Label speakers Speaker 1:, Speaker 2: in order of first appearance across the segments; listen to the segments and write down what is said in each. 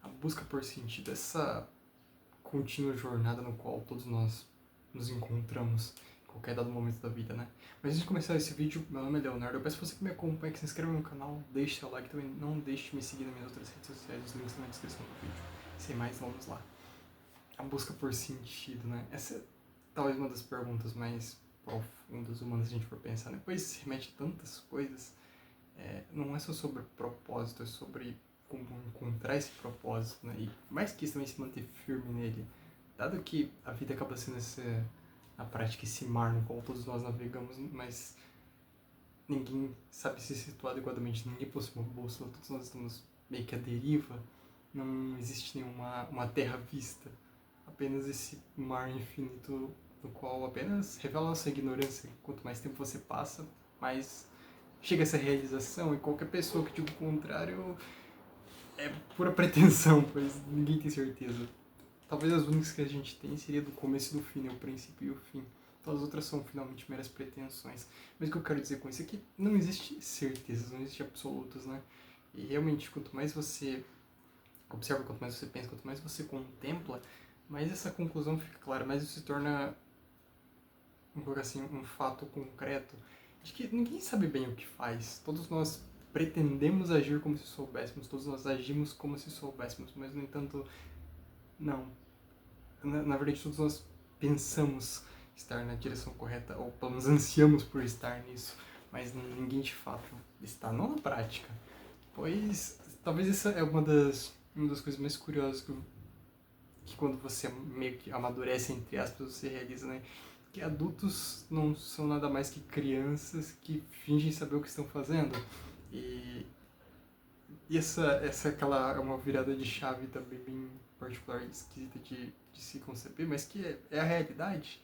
Speaker 1: a busca por sentido, essa contínua jornada no qual todos nós nos encontramos em qualquer dado momento da vida, né? Mas antes de começar esse vídeo, meu nome é Leonardo, eu peço você que me acompanhe, que se inscreva no canal, deixe seu like, também não deixe de me seguir nas minhas outras redes sociais, os links estão na descrição do vídeo. Sem mais, vamos lá. A busca por sentido, né? Essa é talvez uma das perguntas mais profundas humanas, se a gente for pensar, né? Pois se remete a tantas coisas, não é só sobre propósito, é sobre como encontrar esse propósito, né? E mais que isso, também se manter firme nele. Dado que a vida acaba sendo na prática, esse mar no qual todos nós navegamos, mas ninguém sabe se situar adequadamente, ninguém possui uma bússola, todos nós estamos meio que à deriva, não existe nenhuma uma terra à vista, apenas esse mar infinito no qual apenas revela nossa ignorância. Quanto mais tempo você passa, mais chega essa realização, e qualquer pessoa que diga o contrário é pura pretensão, pois ninguém tem certeza. Talvez as únicas que a gente tem seria do começo e do fim, né? O princípio e o fim. Todas as outras são finalmente meras pretensões. Mas o que eu quero dizer com isso é que não existe certezas, não existe absolutos, né? E realmente, quanto mais você observa, quanto mais você pensa, quanto mais você contempla, mais essa conclusão fica clara, mais isso se torna, assim, um fato concreto de que ninguém sabe bem o que faz. Todos nós pretendemos agir como se soubéssemos, todos nós agimos como se soubéssemos, mas no entanto, não. Na verdade, todos nós pensamos estar na direção correta, ou pelo menos ansiamos por estar nisso, mas ninguém de fato está, não na prática. Pois talvez essa é uma das coisas mais curiosas que quando você meio que amadurece, entre aspas, você realiza, né? Que adultos não são nada mais que crianças que fingem saber o que estão fazendo. E, e essa aquela é uma virada de chave também bem particular e esquisita de se conceber, mas que é a realidade.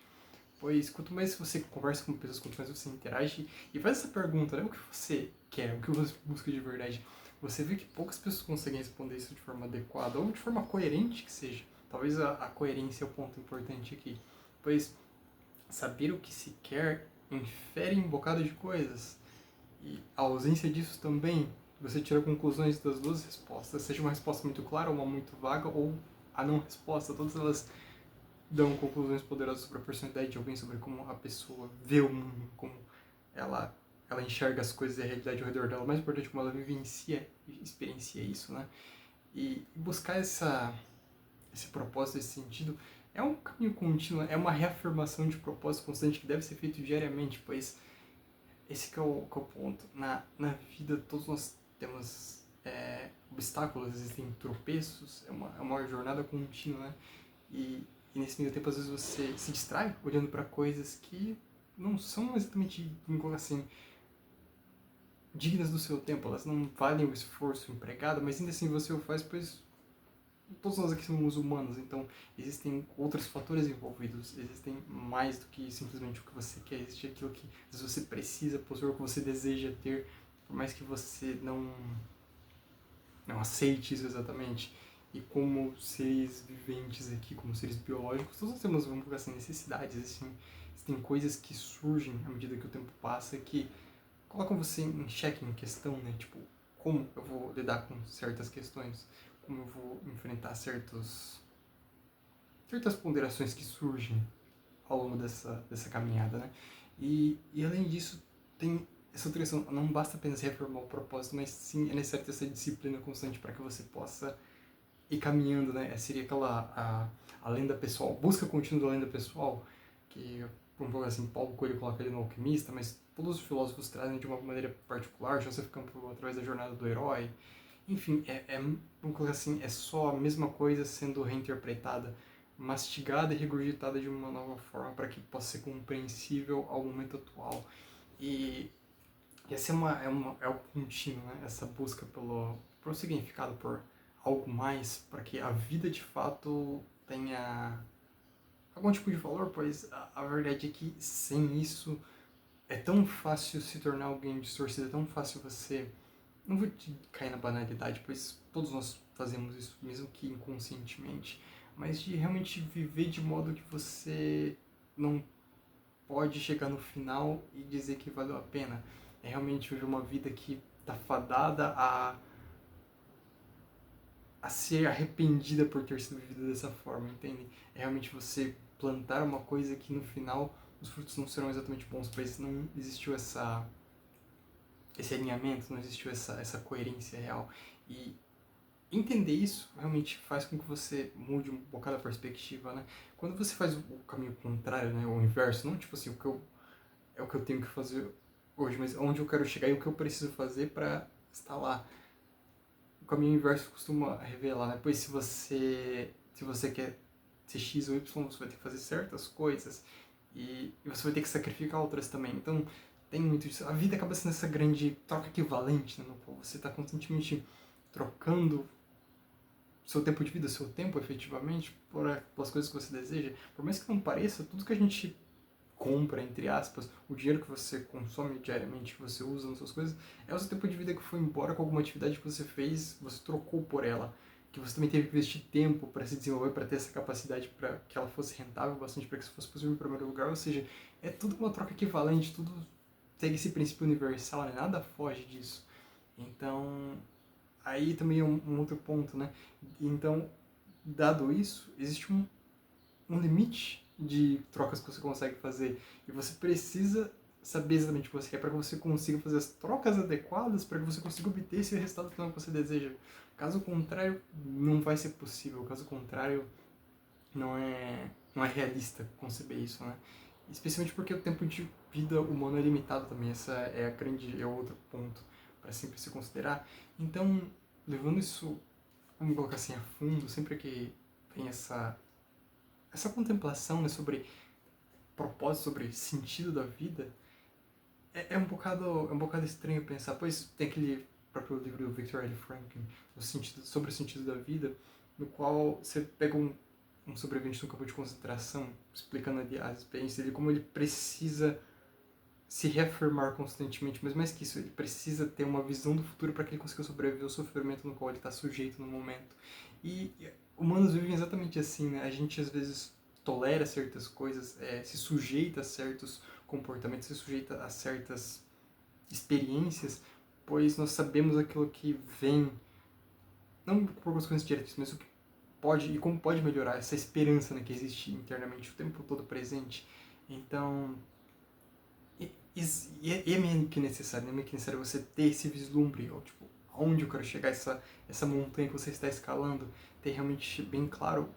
Speaker 1: Pois quanto mais você conversa com pessoas, quanto mais você interage e faz essa pergunta, né? O que você quer, o que você busca de verdade, você vê que poucas pessoas conseguem responder isso de forma adequada ou de forma coerente que seja. Talvez a coerência é o ponto importante aqui. Pois saber o que se quer infere um bocado de coisas. E a ausência disso também, você tira conclusões das duas respostas, seja uma resposta muito clara ou uma muito vaga, ou a não resposta. Todas elas dão conclusões poderosas sobre a personalidade de alguém, sobre como a pessoa vê o mundo, como ela, ela enxerga as coisas e a realidade ao redor dela. O mais importante, como ela vivencia e experiencia isso, né? E buscar esse propósito, esse sentido, é um caminho contínuo, é uma reafirmação de propósito constante que deve ser feito diariamente, pois esse que é o ponto. Na vida, todos nós temos obstáculos, existem tropeços, é uma jornada contínua, né? E nesse meio tempo, às vezes você se distrai olhando para coisas que não são exatamente, vamos colocar assim, dignas do seu tempo, elas não valem o esforço empregado, mas ainda assim você o faz, pois todos nós aqui somos humanos, então existem outros fatores envolvidos, existem mais do que simplesmente o que você quer, existe aquilo que às vezes você precisa possuir, o que você deseja ter, por mais que você não aceite isso exatamente. E como seres viventes aqui, como seres biológicos, todos nós temos, vamos colocar assim, necessidades, existem coisas que surgem à medida que o tempo passa que colocam você em xeque, em questão, né? Tipo, como eu vou lidar com certas questões, como eu vou enfrentar certas ponderações que surgem ao longo dessa caminhada, né? E além disso, tem essa outra questão, não basta apenas reformar o propósito, mas sim é necessário ter essa disciplina constante para que você possa ir caminhando, né? Seria a lenda pessoal, busca contínua da lenda pessoal, que, por um assim, Paulo Coelho coloca ele no Alquimista, mas todos os filósofos trazem de uma maneira particular, Joseph Campbell através da jornada do herói. Enfim, vamos colocar assim, é só a mesma coisa sendo reinterpretada, mastigada e regurgitada de uma nova forma para que possa ser compreensível ao momento atual. E essa é o contínuo, né? Essa busca pelo significado, por algo mais, para que a vida de fato tenha algum tipo de valor, pois a verdade é que sem isso é tão fácil se tornar alguém distorcido, é tão fácil você. Não vou te cair na banalidade, pois todos nós fazemos isso, mesmo que inconscientemente, mas de realmente viver de modo que você não pode chegar no final e dizer que valeu a pena. É realmente viver uma vida que está fadada a ser arrependida por ter sido vivida dessa forma, entende? É realmente você plantar uma coisa que no final os frutos não serão exatamente bons, pois não existiu esse alinhamento, não existiu essa coerência real. E entender isso realmente faz com que você mude um bocado a perspectiva, né? Quando você faz o caminho contrário, né, o inverso, não tipo assim, é o que eu tenho que fazer hoje, mas onde eu quero chegar e o que eu preciso fazer para estar lá. O caminho inverso costuma revelar, né? Pois se você quer ser X ou Y, você vai ter que fazer certas coisas e você vai ter que sacrificar outras também. Então, tem muito isso. A vida acaba sendo essa grande troca equivalente, né? No qual você está constantemente trocando seu tempo de vida, seu tempo efetivamente, pelas coisas que você deseja. Por mais que não pareça, tudo que a gente compra, entre aspas, o dinheiro que você consome diariamente, que você usa nas suas coisas, é o seu tempo de vida que foi embora com alguma atividade que você fez, você trocou por ela. Que você também teve que investir tempo para se desenvolver, para ter essa capacidade para que ela fosse rentável bastante, para que isso fosse possível em primeiro lugar. Ou seja, é tudo uma troca equivalente, tudo segue esse princípio universal, né? Nada foge disso. Então, aí também é um outro ponto, né? Então, dado isso, existe um limite de trocas que você consegue fazer e você precisa saber exatamente o que você quer para que você consiga fazer as trocas adequadas para que você consiga obter esse resultado final que você deseja. Caso contrário, não vai ser possível. Caso contrário, não é realista conceber isso, né? Especialmente porque o tempo de vida humano é limitado também. Essa é outro ponto para sempre se considerar. Então, levando isso, vamos colocar assim, a fundo, sempre que tem essa contemplação, né, sobre propósito, sobre sentido da vida, é um bocado estranho pensar, pois tem aquele próprio livro do Viktor L. Frankl, sobre o sentido da vida, no qual você pega um sobrevivente de um campo de concentração, explicando ali a experiência dele, como ele precisa se reafirmar constantemente, mas mais que isso, ele precisa ter uma visão do futuro para que ele consiga sobreviver ao sofrimento no qual ele está sujeito no momento. E humanos vivem exatamente assim, né? A gente às vezes tolera certas coisas, se sujeita a certos comportamentos, se sujeita a certas experiências, pois nós sabemos aquilo que vem, não por consequências diretas, mas o que pode e como pode melhorar, essa esperança, né, que existe internamente o tempo todo presente. Então, é meio que necessário, né? Meio que necessário você ter esse vislumbre, ou tipo, aonde eu quero chegar, essa montanha que você está escalando, ter realmente bem claro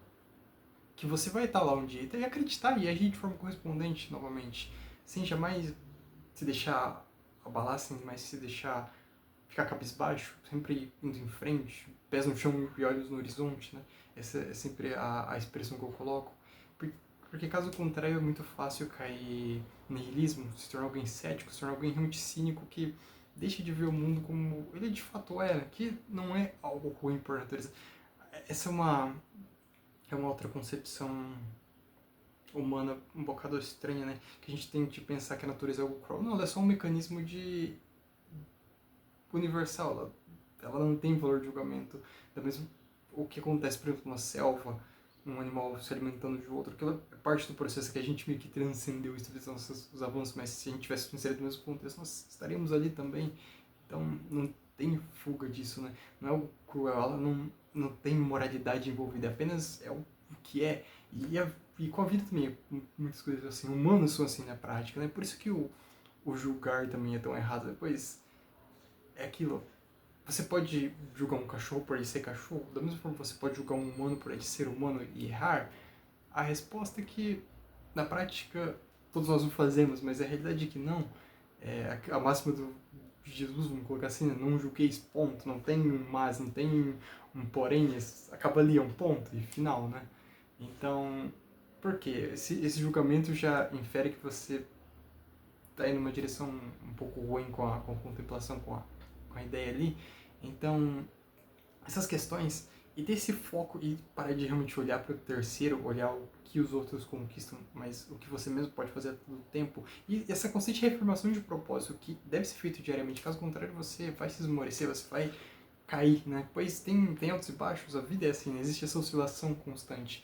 Speaker 1: que você vai estar lá um dia e acreditar e agir de forma correspondente novamente, sem jamais se deixar abalar, sem mais se deixar ficar cabisbaixo, sempre indo em frente, pés no chão e olhos no horizonte, né? Essa é sempre a expressão que eu coloco. Porque caso contrário é muito fácil cair em niilismo, se tornar alguém cético, se tornar alguém realmente cínico que deixa de ver o mundo como ele de fato é, né? Que não é algo ruim por natureza. Essa é uma outra concepção humana um bocado estranha, né? Que a gente tem de pensar que a natureza é algo cruel. Não, ela é só um mecanismo de universal, ela não tem valor de julgamento. Da mesma, o que acontece, por exemplo, na selva, um animal se alimentando de outro, aquilo é parte do processo que a gente meio que transcendeu isso, os avanços, mas se a gente tivesse inserido no mesmo contexto, nós estaríamos ali também. Então, não tem fuga disso, né? Não é algo cruel, ela não tem moralidade envolvida, apenas é o que é. E com a vida também, muitas coisas assim, humanos são assim na prática, né? Por isso que o julgar também é tão errado. Depois, é aquilo. Você pode julgar um cachorro por ele ser cachorro, da mesma forma que você pode julgar um humano por ele ser humano e errar. A resposta é que, na prática, todos nós o fazemos, mas a realidade é que não. A máxima de Jesus, vamos colocar assim, né? Não julgueis, ponto. Não tem um mas, não tem um porém, acaba ali, é um ponto e final, né? Então, por quê? Esse julgamento já infere que você está indo numa direção um pouco ruim com a contemplação, com a ideia ali. Então, essas questões e ter esse foco e parar de realmente olhar para o terceiro, olhar o que os outros conquistam, mas o que você mesmo pode fazer a todo tempo. E essa constante reafirmação de propósito que deve ser feito diariamente, caso contrário você vai se esmorecer, você vai cair, né? Pois tem altos e baixos, a vida é assim, né? Existe essa oscilação constante.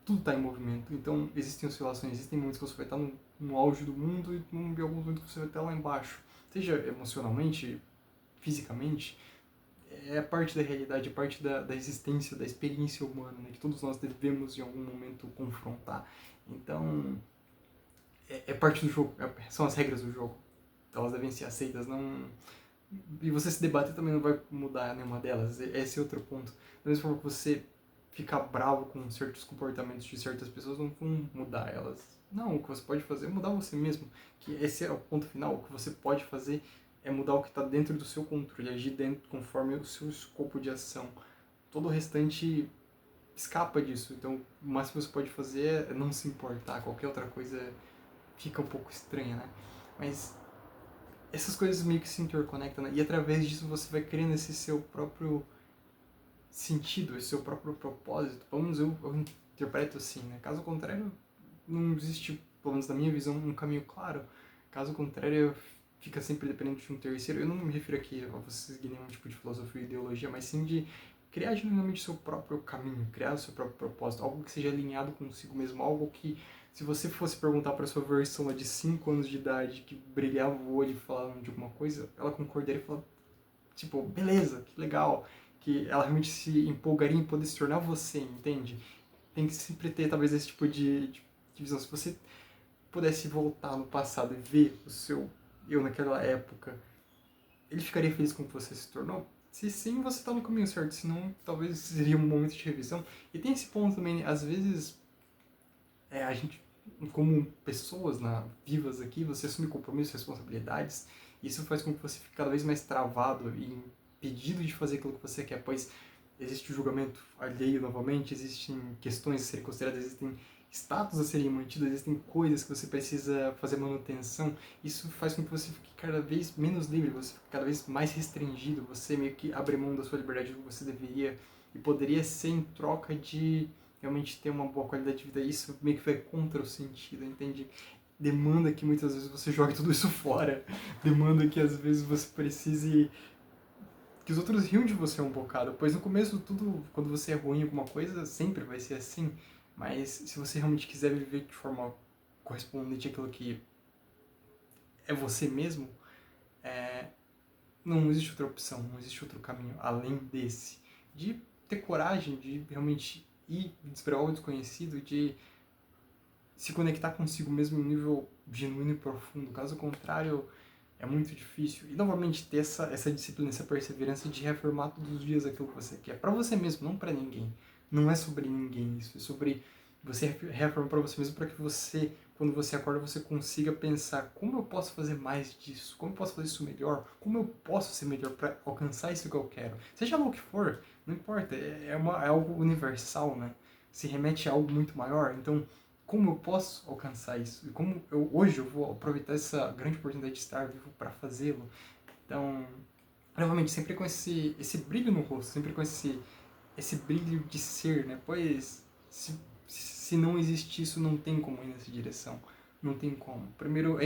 Speaker 1: Tudo está em movimento, então existem oscilações, existem momentos que você vai estar no auge do mundo e alguns momentos que você vai estar lá embaixo. Seja emocionalmente, fisicamente, é parte da realidade, é parte da existência, da experiência humana, né? Que todos nós devemos em algum momento confrontar. Então, é parte do jogo, são as regras do jogo. Elas devem ser aceitas, não... E você se debater também não vai mudar nenhuma delas, esse é outro ponto. Da mesma forma que você ficar bravo com certos comportamentos de certas pessoas não vão mudar elas. Não, o que você pode fazer é mudar você mesmo, que esse é o ponto final. O que você pode fazer é mudar o que está dentro do seu controle, agir dentro conforme o seu escopo de ação. Todo o restante escapa disso. Então, o máximo que você pode fazer é não se importar. Qualquer outra coisa fica um pouco estranha, né? Mas essas coisas meio que se interconectam, né? E através disso você vai criando esse seu próprio sentido, esse seu próprio propósito. Pelo menos eu interpreto assim, né? Caso contrário, não existe, pelo menos na minha visão, um caminho claro. Caso contrário, fica sempre dependente de um terceiro. Eu não me refiro aqui a você seguir nenhum tipo de filosofia ou ideologia, mas sim de criar genuinamente o seu próprio caminho, criar o seu próprio propósito, algo que seja alinhado consigo mesmo, algo que, se você fosse perguntar para sua versão lá de 5 anos de idade, que brilhava o olho falando de alguma coisa, ela concordaria e falaria, tipo, beleza, que legal, que ela realmente se empolgaria em poder se tornar você, entende? Tem que sempre ter, talvez, esse tipo de visão. Se você pudesse voltar no passado e ver o seu eu naquela época, ele ficaria feliz com o que você se tornou? Se sim, você está no caminho certo, se não, talvez seria um momento de revisão. E tem esse ponto também, às vezes, a gente, como pessoas vivas aqui, você assume compromissos, responsabilidades, e isso faz com que você fique cada vez mais travado e impedido de fazer aquilo que você quer, pois existe o julgamento alheio novamente, existem questões a serem consideradas, existem status a serem mantidos, existem coisas que você precisa fazer manutenção. Isso faz com que você fique cada vez menos livre, você fique cada vez mais restringido, você meio que abre mão da sua liberdade do que você deveria e poderia ser em troca de realmente ter uma boa qualidade de vida. Isso meio que vai contra o sentido, entende? Demanda que muitas vezes você jogue tudo isso fora, demanda que às vezes você precise que os outros riam de você um bocado, pois no começo tudo, quando você é ruim em alguma coisa, sempre vai ser assim, mas se você realmente quiser viver de forma correspondente àquilo que é você mesmo, é, não existe outra opção, não existe outro caminho além desse, de ter coragem de realmente ir desbravar o desconhecido, de se conectar consigo mesmo em um nível genuíno e profundo. Caso contrário, é muito difícil. E novamente ter essa disciplina, essa perseverança de reafirmar todos os dias aquilo que você quer. Para você mesmo, não para ninguém. Não é sobre ninguém isso. É sobre você reafirmar para você mesmo, para que você, quando você acorda, você consiga pensar: como eu posso fazer mais disso? Como eu posso fazer isso melhor? Como eu posso ser melhor para alcançar isso que eu quero? Seja lá o que for, não importa. É algo universal, né? Se remete a algo muito maior. Então, como eu posso alcançar isso? E como hoje eu vou aproveitar essa grande oportunidade de estar vivo para fazê-lo? Então, novamente, sempre com esse brilho no rosto, sempre com esse brilho de ser, né? Pois se não existe isso, não tem como ir nessa direção. Não tem como. Primeiro,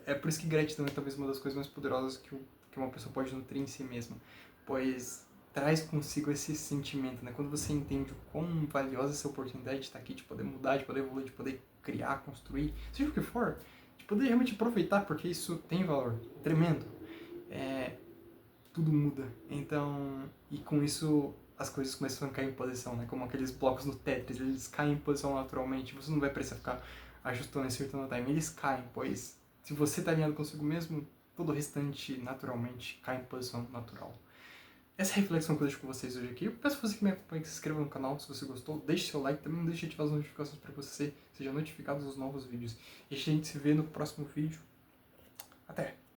Speaker 1: é por isso que gratidão é talvez uma das coisas mais poderosas que uma pessoa pode nutrir em si mesma. Pois traz consigo esse sentimento, né? Quando você entende o quão valiosa essa oportunidade de estar aqui, de poder mudar, de poder evoluir, de poder criar, construir, seja o que for, de poder realmente aproveitar, porque isso tem valor tremendo. Tudo muda. Então, e com isso as coisas começam a cair em posição, né? Como aqueles blocos no Tetris, eles caem em posição naturalmente. Você não vai precisar ficar ajustando e acertando o time. Eles caem, pois se você está alinhado consigo mesmo, todo o restante naturalmente cai em posição natural. Essa é a reflexão que eu deixo com vocês hoje aqui. Eu peço a você que me acompanhe, que se inscreva no canal se você gostou, deixe seu like, também não deixe de ativar as notificações para que você seja notificado dos novos vídeos. E a gente se vê no próximo vídeo.